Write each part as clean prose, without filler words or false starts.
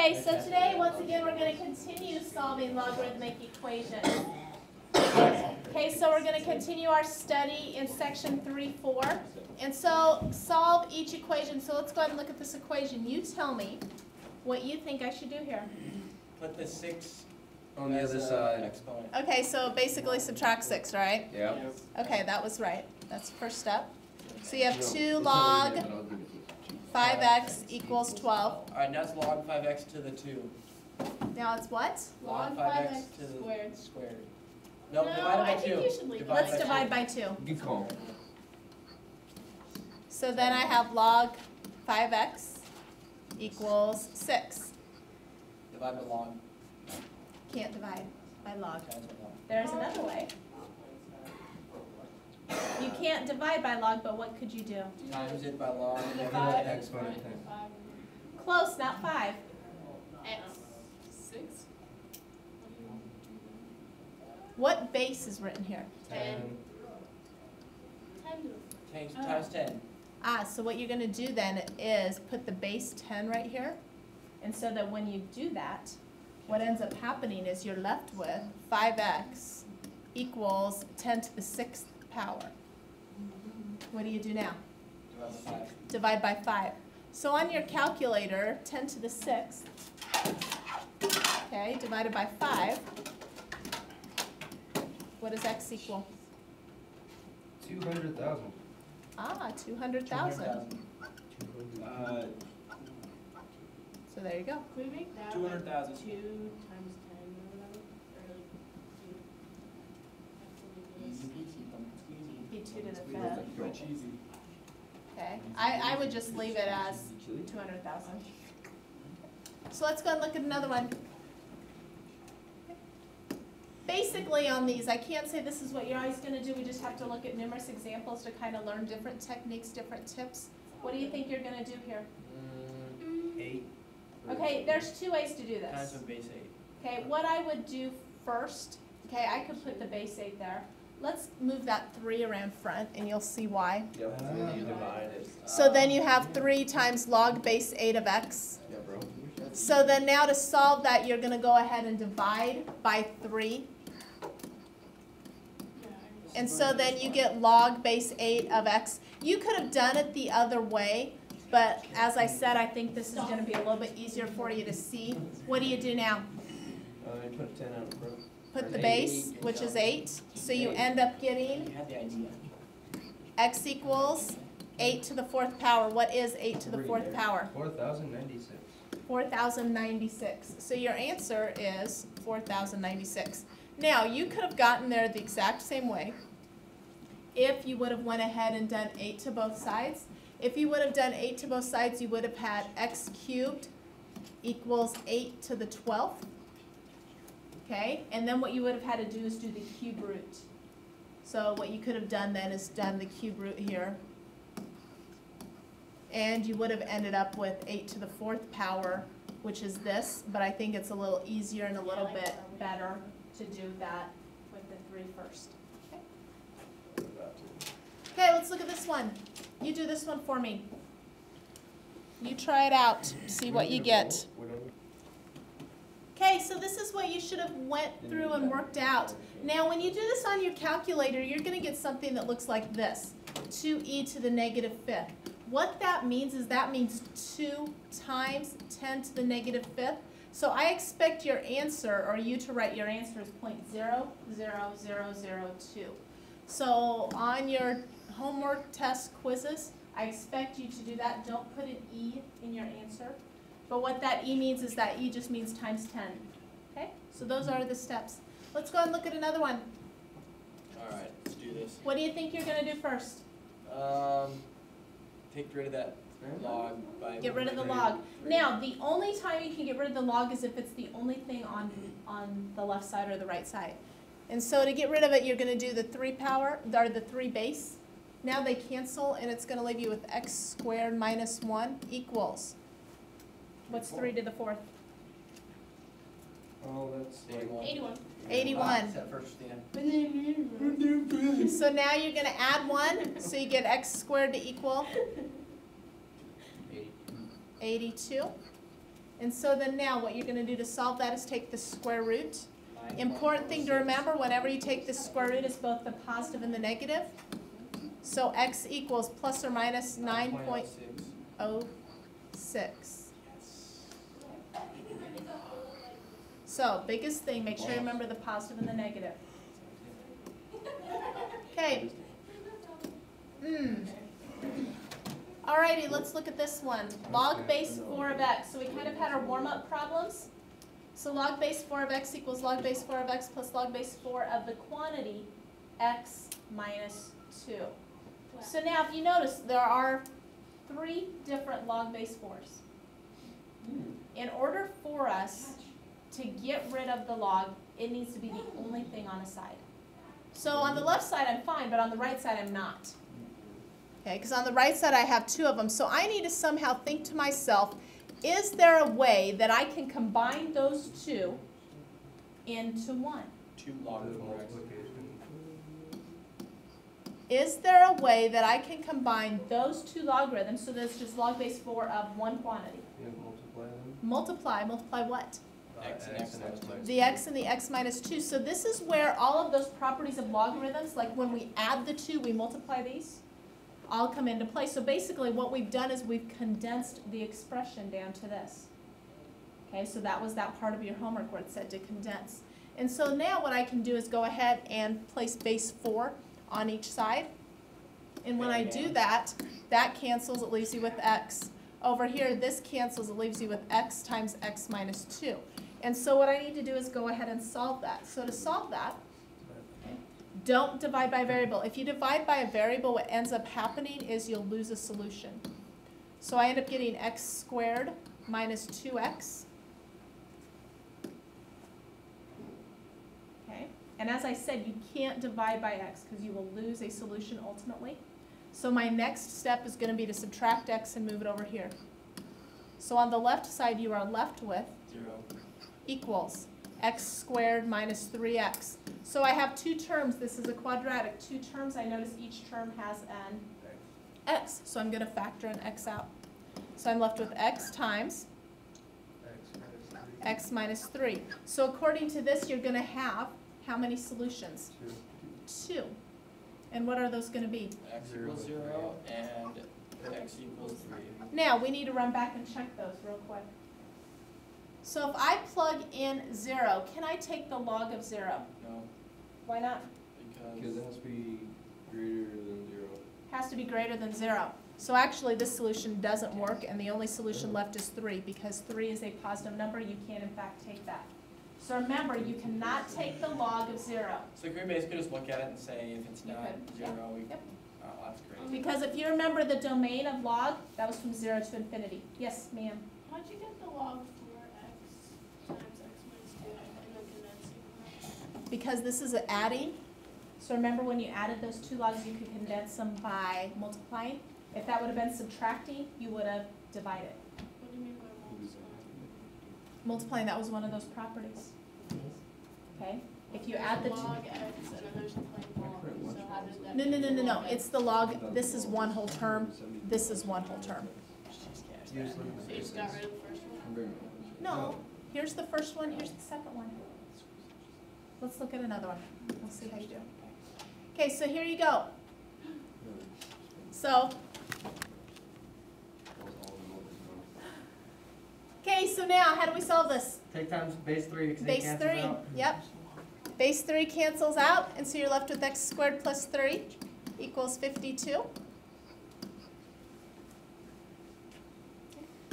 Okay, so today, once again, we're going to continue solving logarithmic equations. Okay, so we're going to continue our study in section 3.4. And so, solve each equation. So let's go ahead and look at this equation. You tell me what you think I should do here. Put the 6 on the other side. Exponent. Okay, so basically subtract 6, right? Yeah. Okay, that was right. That's the first step. So you have 2 log 5x equals 12. Alright, now it's log 5x to the 2. Now it's what? Log 5x to the squared. No, No, divide I by think 2. you should leave it. Let's divide by 2. Good call. So then I have log 5x equals 6. Divide by log. Can't divide by log. Okay, that's what log. There's another way. You can't divide by log, but what could you do? Times it by log. and then Five. the Exponent. Close, not 5. X. 6. What base is written here? 10. 10. Times 10. Ah, so what you're going to do then is put the base 10 right here. And so that when you do that, what ends up happening is you're left with 5x equals 10 to the 6th power. What do you do now? Divide by 5. Divide by 5. So on your calculator, 10 to the 6th, okay, divided by 5, what does x equal? 200,000. Ah, 200,000. 200,000. So there you go. Can we make that 200,000. like 2 times 10 or whatever? Or like 2. Easy peasy, pumpkin Be 2 to the squeezy. 5th. Very cheesy. Okay, I would just leave it as 200,000. So let's go and look at another one. Basically on these, I can't say this is what you're always going to do. We just have to look at numerous examples to kind of learn different techniques, different tips. What do you think you're going to do here? 8. Okay, there's 2 ways to do Times this. with base 8. Okay, what I would do first, okay, I could put the base 8 there. Let's move that 3 around front and you'll see why. Yep. You divide it. So then you have 3 times log base 8 of x. Yeah, bro. So then now to solve that, you're going to go ahead and divide by 3. And so then you get log base 8 of x. You could have done it the other way, but as I said, I think this is going to be a little bit easier for you to see. What do you do now? You put 10 out, bro. Put the base, which is 8. So you end up getting You had the idea. x equals 8 to the 4th power. What is 8 to the 4th power? 4,096. 4,096. So your answer is 4,096. Now, you could have gotten there the exact same way if you would have went ahead and done 8 to both sides. If you would have done 8 to both sides, you would have had x cubed equals 8 to the 12th. Okay? And then what you would have had to do is do the cube root. So what you could have done then is done the cube root here. And you would have ended up with 8 to the 4th power, which is this, but I think it's a little easier and a little bit better to do that with the 3 first. Okay, let's look at this one. You do this one for me. You try it out, see what you get. Okay, so this is what you should have went through and worked out. Now, when you do this on your calculator, you're going to get something that looks like this, 2e to the negative 5th. What that means is that means 2 times 10 to the negative 5th. So I expect your answer, or you to write your answer as 0.00002. So on your homework test quizzes, I expect you to do that. Don't put an E in your answer. But what that E means is that E just means times 10. Okay? So those are the steps. Let's go and look at another one. Alright, let's do this. What do you think you're going to do first? Take rid of that log by Get rid of the log. Now, the only time you can get rid of the log is if it's the only thing on the left side or the right side. And so to get rid of it, you're going to do the 3 power, or the 3 base. Now they cancel, and it's going to leave you with x squared minus 1 equals. What's 3 to the 4th? Oh, that's 81. 81. Except first, yeah. So now you're going to add 1, so you get x squared to equal 80. 82. And so then now what you're going to do to solve that is take the square root. 9.06. Important thing to remember, whenever you take the square root, it's both the positive and the negative. So x equals plus or minus 9.06. 9.06. So biggest thing, make sure you remember the positive and the negative. Okay. Alrighty, let's look at this one. Log base 4 of x. So we kind of had our warm-up problems. So log base 4 of x equals log base 4 of x plus log base 4 of the quantity x minus 2. So now if you notice, there are 3 different log base 4s. In order for us to get rid of the log, it needs to be the only thing on a side. So on the left side I'm fine, but on the right side I'm not. Okay, because on the right side I have 2 of them. So I need to somehow think to myself, is there a way that I can combine those 2 into 1? 2 log 4x. Is there a way that I can combine those 2 logarithms so that it's just log base 4 of one quantity? You multiply them. Multiply what? X and X minus 2. The x and the x minus 2. So this is where all of those properties of logarithms, like when we add the 2, we multiply these, all come into play. So basically what we've done is we've condensed the expression down to this. Okay, so that was that part of your homework where it said to condense. And so now what I can do is go ahead and place base 4 on each side. And when I do that, that cancels, it leaves you with x. Over here, this cancels, it leaves you with x times x minus 2. And so what I need to do is go ahead and solve that. So to solve that, don't divide by a variable. If you divide by a variable, what ends up happening is you'll lose a solution. So I end up getting x squared minus 2x. Okay, and as I said, you can't divide by x because you will lose a solution ultimately. So my next step is going to be to subtract x and move it over here. So on the left side, you are left with 0. equals x squared minus 3x. So I have 2 terms. This is a quadratic. 2 terms. I notice each term has an x. So I'm going to factor an x out. So I'm left with x times x minus 3. So according to this, you're going to have how many solutions? 2. And what are those going to be? X equals 0 and X equals 3. Now, we need to run back and check those real quick. So if I plug in 0, can I take the log of 0? No, Why not? Because it has to be greater than 0. Has to be greater than 0. So actually this solution doesn't work, and the only solution left is 3, because 3 is a positive number. You can in fact take that. So remember, you cannot take the log of 0. So can we basically just look at it and say if it's You not could, 0, yeah. we Yep. Oh, that's great. Because if you remember the domain of log, that was from 0 to infinity. Yes, ma'am? How'd you get the log 4x times x minus 2 and then condensing? Because this is adding. So remember when you added those 2 logs, you could condense them by multiplying. If that would have been subtracting, you would have divided. What do you mean by multiplying? Multiplying, that was one of those properties. Okay? If you add the 2. Log x and then there's a plain log, so how did that? No. It's the log. This is one whole term. This is one whole term. So you just got rid of the first one? No. Here's the first one. Here's the second one. Let's look at another one. We'll see how you do. Okay, so here you go. So, okay, so now how do we solve this? Take times base 3 because it Base cancels 3. out. Yep. Base 3 cancels out, and so you're left with x squared plus 3 equals 52.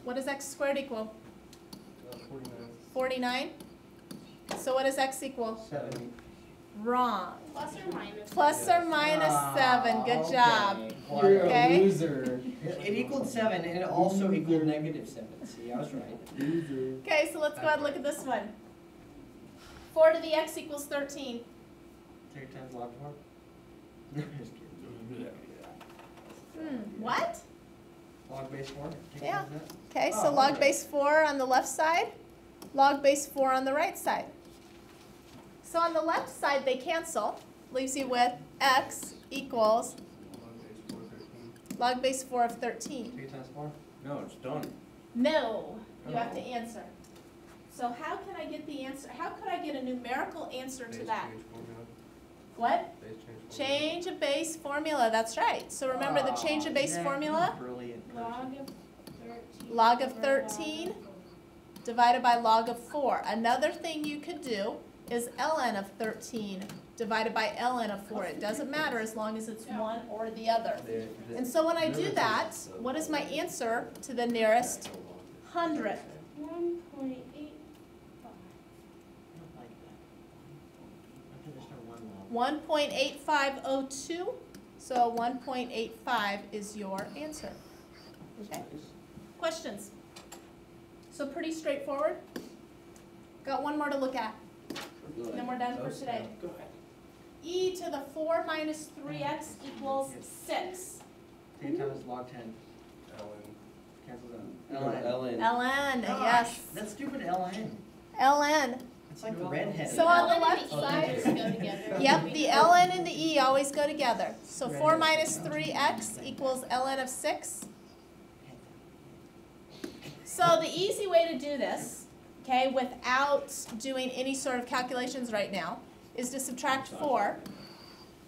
What does x squared equal? 49. So what does x equal? 7. Wrong. Plus or minus? Plus or minus 7. Good job. You're Okay. a loser. It equaled 7 and it also equaled negative 7. See, I was right. Loser. Okay, so let's go ahead and look at this one. 4 to the x equals 13. Take times log 4. Just kidding. What? Log base 4. Take Yeah. times that. Okay, so Oh, log okay. base 4 on the left side, log base 4 on the right side. So on the left side, they cancel. Leaves you with x equals log base 4 of 13. 3 times 4. No, it's done. No. You have to answer. So how can I get the answer? How could I get a numerical answer to Base that? change formula. What? Base change formula. Change of base formula, that's right. So remember the change of base Yeah, formula? Brilliant. Log of 13. Log of over 13 log of 4. divided by log of 4. Another thing you could do is ln of 13 divided by ln of 4. It doesn't matter as long as it's one or the other. And so when I do that, what is my answer to the nearest hundredth? 1.85. I don't like that. After there's no one log. 1.8502. So 1.85 is your answer. Okay? Questions? So pretty straightforward. Got one more to look at. Then we're done for today. Go ahead. E to the 4 minus 3x equals 6. 3 times log 10. Cancels out. Ln. ln, Gosh, yes. That stupid ln. ln. It's like the redhead. So on the Ln left and the E side, just go together. yep, the ln and the e always go together. So 4 minus 3x equals ln of 6. So the easy way to do this, okay, without doing any sort of calculations right now, is to subtract 4.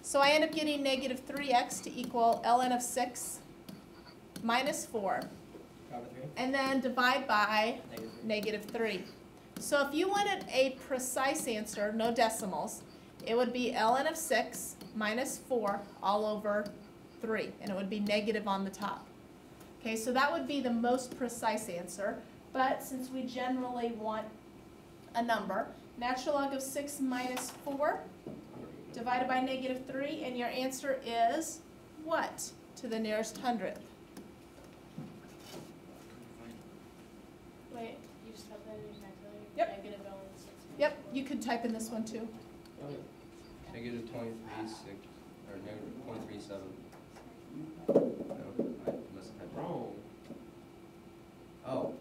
So I end up getting negative 3x to equal ln of 6 minus 4, Got it, 3. and then divide by Negative 3. negative 3. So if you wanted a precise answer, no decimals, it would be ln of 6 minus 4 all over 3, and it would be negative on the top. Okay, so that would be the most precise answer, but since we generally want a number, natural log of 6 minus 4 divided by negative 3, and your answer is what to the nearest hundredth? Wait, you just have that in your calculator? Yep. Negative ln 6 minus Yep, 4. you could type in this one too. Negative 23.6, or negative 0.37. No, I must have had wrong. Oh,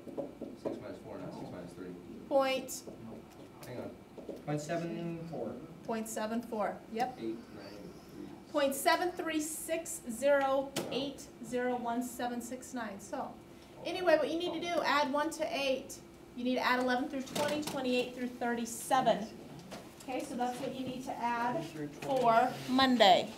6 minus 4, not 6 minus 3. Point, Hang on, 0.74. 0.74, yep. 8, 9, 0.7360801769. So, anyway, what you need to do, add 1 to 8. You need to add 11 through 20, 28 through 37. Okay, so that's what you need to add for Monday.